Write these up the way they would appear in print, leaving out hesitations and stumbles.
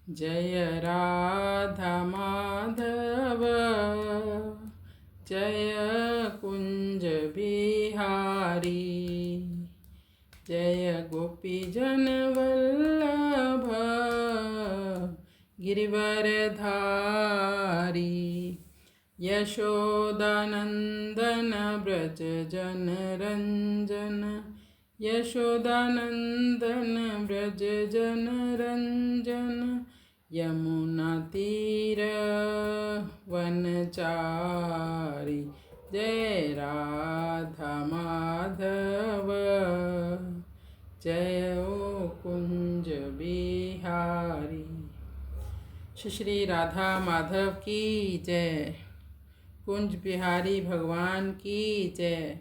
जय राधा माधव जय कुंज बिहारी, जय गोपीजन वल्लभ गिरिवरधारी। यशोदानंदन ब्रज जन रंजन, यशोदानंदन ब्रज जन रंजन। यमुना तीर वनचारी, जय राधा माधव जय ओ कुंज बिहारी। श्री राधा माधव की जय, कुंज बिहारी भगवान की जय,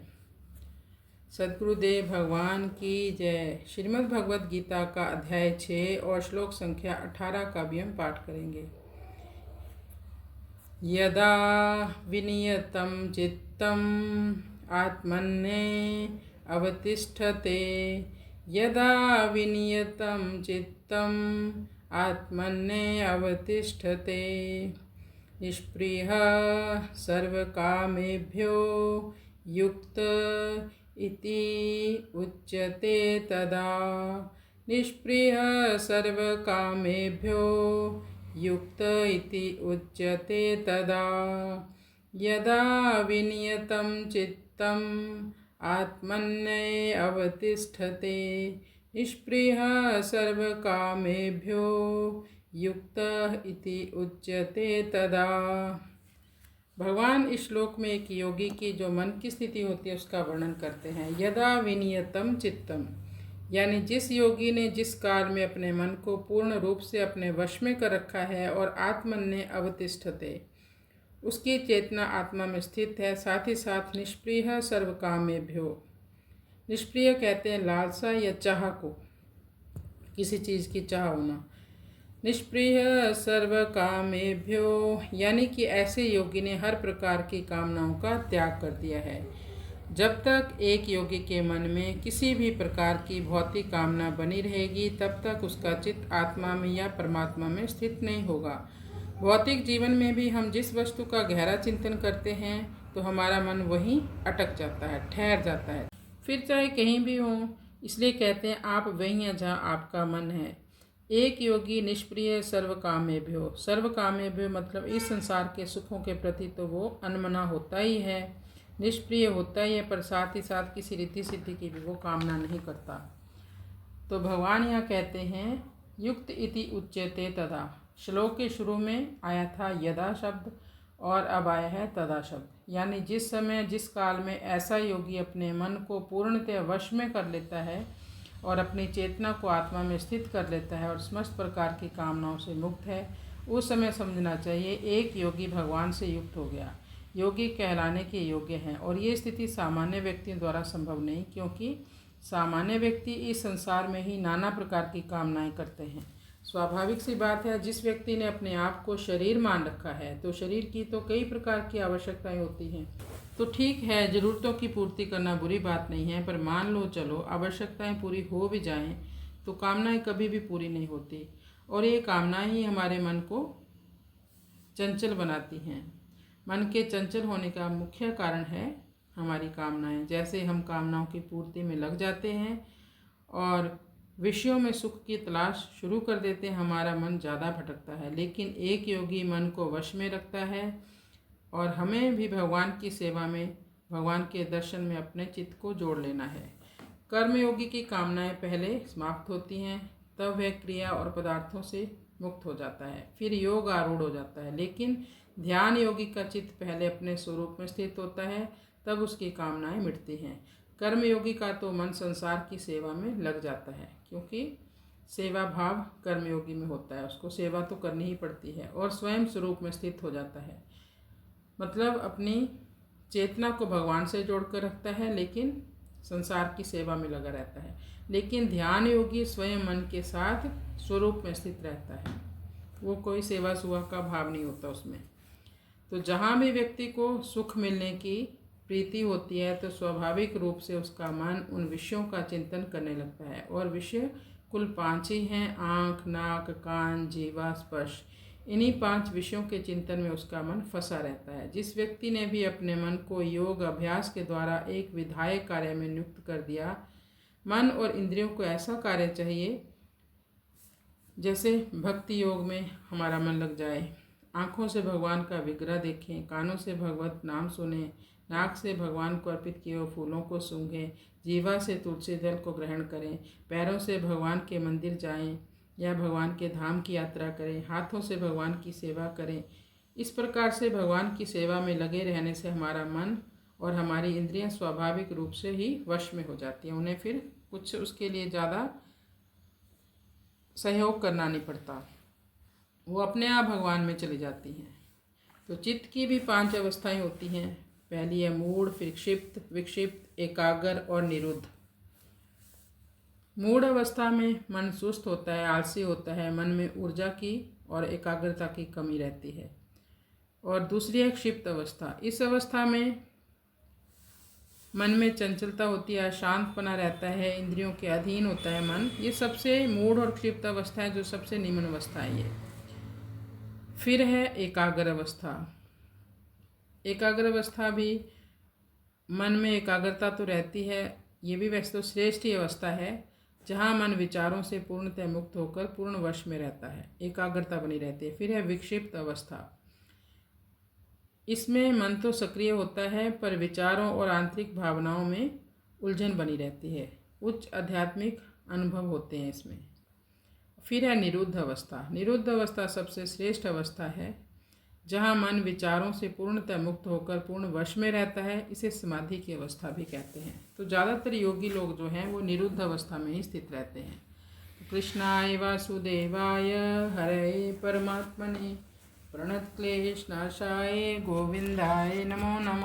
सद्गुरुदेव भगवान की जय। श्रीमद् भगवद गीता का अध्याय 6 और श्लोक संख्या 18 का भी हम पाठ करेंगे। यदा विनियतं चित्तम् आत्मन्ये अवतिष्ठते, यदा विनियतं चित्तम् आत्मन्ये अवतिष्ठते, निष्पृहः सर्वकामेभ्यो युक्त इति उच्यते तदा, निष्पृहः सर्वकामेभ्यो युक्त इति उच्यते तदा। यदा विनियतं चित्तम् आत्मन्ये अवतिष्ठते, निष्पृहः सर्वकामेभ्यो युक्त इति उच्यते तदा। भगवान इस श्लोक में एक योगी की जो मन की स्थिति होती है उसका वर्णन करते हैं। यदा विनियतम चित्तम, यानी जिस योगी ने जिस काल में अपने मन को पूर्ण रूप से अपने वश में कर रखा है और आत्मन्ये अवतिष्ठते, उसकी चेतना आत्मा में स्थित है, साथ ही साथ निष्प्रिय सर्वकामेभ्यो, निष्प्रिय कहते हैं लालसा या चाह को, किसी चीज़ की चाह होना। निष्प्रिय सर्वकामेभ्यो, यानी कि ऐसे योगी ने हर प्रकार की कामनाओं का त्याग कर दिया है। जब तक एक योगी के मन में किसी भी प्रकार की भौतिक कामना बनी रहेगी तब तक उसका चित्त आत्मा में या परमात्मा में स्थित नहीं होगा। भौतिक जीवन में भी हम जिस वस्तु का गहरा चिंतन करते हैं तो हमारा मन वहीं अटक जाता है, ठहर जाता है, फिर चाहे कहीं भी हो। इसलिए कहते हैं आप वहीं हैं जहाँ आपका मन है। एक योगी निष्प्रिय सर्वकामेभ्यो, सर्वकामेभ्यो मतलब इस संसार के सुखों के प्रति तो वो अनमना होता ही है, निष्प्रिय होता ही है, पर साथ ही साथ किसी रिद्धि सिद्धि की भी वो कामना नहीं करता। तो भगवान यहाँ कहते हैं युक्त इति उच्यते तदा। श्लोक के शुरू में आया था यदा शब्द और अब आया है तदा शब्द, यानी जिस समय जिस काल में ऐसा योगी अपने मन को पूर्णतः वश में कर लेता है और अपनी चेतना को आत्मा में स्थित कर लेता है और समस्त प्रकार की कामनाओं से मुक्त है, उस समय समझना चाहिए एक योगी भगवान से युक्त हो गया, योगी कहलाने के योग्य हैं। और ये स्थिति सामान्य व्यक्तियों द्वारा संभव नहीं, क्योंकि सामान्य व्यक्ति इस संसार में ही नाना प्रकार की कामनाएं करते हैं। स्वाभाविक सी बात है, जिस व्यक्ति ने अपने आप को शरीर मान रखा है तो शरीर की तो कई प्रकार की आवश्यकताएं होती हैं। तो ठीक है, ज़रूरतों की पूर्ति करना बुरी बात नहीं है, पर मान लो चलो आवश्यकताएं पूरी हो भी जाएं तो कामनाएं कभी भी पूरी नहीं होती, और ये कामनाएं ही हमारे मन को चंचल बनाती हैं। मन के चंचल होने का मुख्य कारण है हमारी कामनाएं। जैसे हम कामनाओं की पूर्ति में लग जाते हैं और विषयों में सुख की तलाश शुरू कर देते हैं, हमारा मन ज़्यादा भटकता है। लेकिन एक योगी मन को वश में रखता है और हमें भी भगवान की सेवा में, भगवान के दर्शन में अपने चित्त को जोड़ लेना है। कर्मयोगी की कामनाएं पहले समाप्त होती हैं, तब वह क्रिया और पदार्थों से मुक्त हो जाता है, फिर योग आरूढ़ हो जाता है। लेकिन ध्यान योगी का चित्त पहले अपने स्वरूप में स्थित होता है, तब उसकी कामनाएं मिटती हैं। कर्मयोगी का तो मन संसार की सेवा में लग जाता है, क्योंकि सेवा भाव कर्मयोगी में होता है, उसको सेवा तो करनी ही पड़ती है, और स्वयं स्वरूप में स्थित हो जाता है, मतलब अपनी चेतना को भगवान से जोड़कर रखता है, लेकिन संसार की सेवा में लगा रहता है। लेकिन ध्यान योगी स्वयं मन के साथ स्वरूप में स्थित रहता है, वो कोई सेवा सुवा का भाव नहीं होता उसमें। तो जहाँ भी व्यक्ति को सुख मिलने की प्रीति होती है तो स्वाभाविक रूप से उसका मन उन विषयों का चिंतन करने लगता है, और विषय कुल 5 ही हैं, आँख, नाक, कान, जीवा, स्पर्श। इन्हीं 5 विषयों के चिंतन में उसका मन फंसा रहता है। जिस व्यक्ति ने भी अपने मन को योग अभ्यास के द्वारा एक विधायक कार्य में नियुक्त कर दिया, मन और इंद्रियों को ऐसा कार्य चाहिए जैसे भक्ति योग में हमारा मन लग जाए। आँखों से भगवान का विग्रह देखें, कानों से भगवत नाम सुनें, नाक से भगवान को अर्पित किए हुए फूलों को सूंघें, जीवा से तुलसी जल को ग्रहण करें, पैरों से भगवान के मंदिर जाएं या भगवान के धाम की यात्रा करें, हाथों से भगवान की सेवा करें। इस प्रकार से भगवान की सेवा में लगे रहने से हमारा मन और हमारी इंद्रियां स्वाभाविक रूप से ही वश में हो जाती हैं। उन्हें फिर कुछ उसके लिए ज़्यादा सहयोग करना नहीं पड़ता, वो अपने आप भगवान में चली जाती हैं। तो चित्त की भी 5 अवस्थाएं होती हैं। पहली है मूढ़, फिर क्षिप्त, विक्षिप्त, एकाग्र और निरुद्ध। मूढ़ अवस्था में मन सुस्त होता है, आलसी होता है, मन में ऊर्जा की और एकाग्रता की कमी रहती है। और दूसरी है क्षिप्त अवस्था। इस अवस्था में मन में चंचलता होती है, शांतपना रहता है, इंद्रियों के अधीन होता है मन। ये सबसे मूढ़ और क्षिप्त अवस्था है जो सबसे निम्न अवस्था है ये। फिर है एकाग्र अवस्था। एकाग्र अवस्था भी मन में एकाग्रता तो रहती है, ये भी वैसे तो श्रेष्ठ ही अवस्था है जहाँ मन विचारों से पूर्णतः मुक्त होकर पूर्ण वश में रहता है, एकाग्रता बनी रहती है। फिर है विक्षिप्त अवस्था। इसमें मन तो सक्रिय होता है पर विचारों और आंतरिक भावनाओं में उलझन बनी रहती है, उच्च आध्यात्मिक अनुभव होते हैं इसमें। फिर है निरुद्ध अवस्था। निरुद्ध अवस्था सबसे श्रेष्ठ अवस्था है जहाँ मन विचारों से पूर्णतः मुक्त होकर पूर्ण वश में रहता है। इसे समाधि की अवस्था भी कहते हैं। तो ज़्यादातर योगी लोग जो हैं वो निरुद्ध अवस्था में ही स्थित रहते हैं। तो कृष्णाय वासुदेवाय हरे परमात्मने प्रणतक्लेशनाशाय गोविंदाय नमो नमः।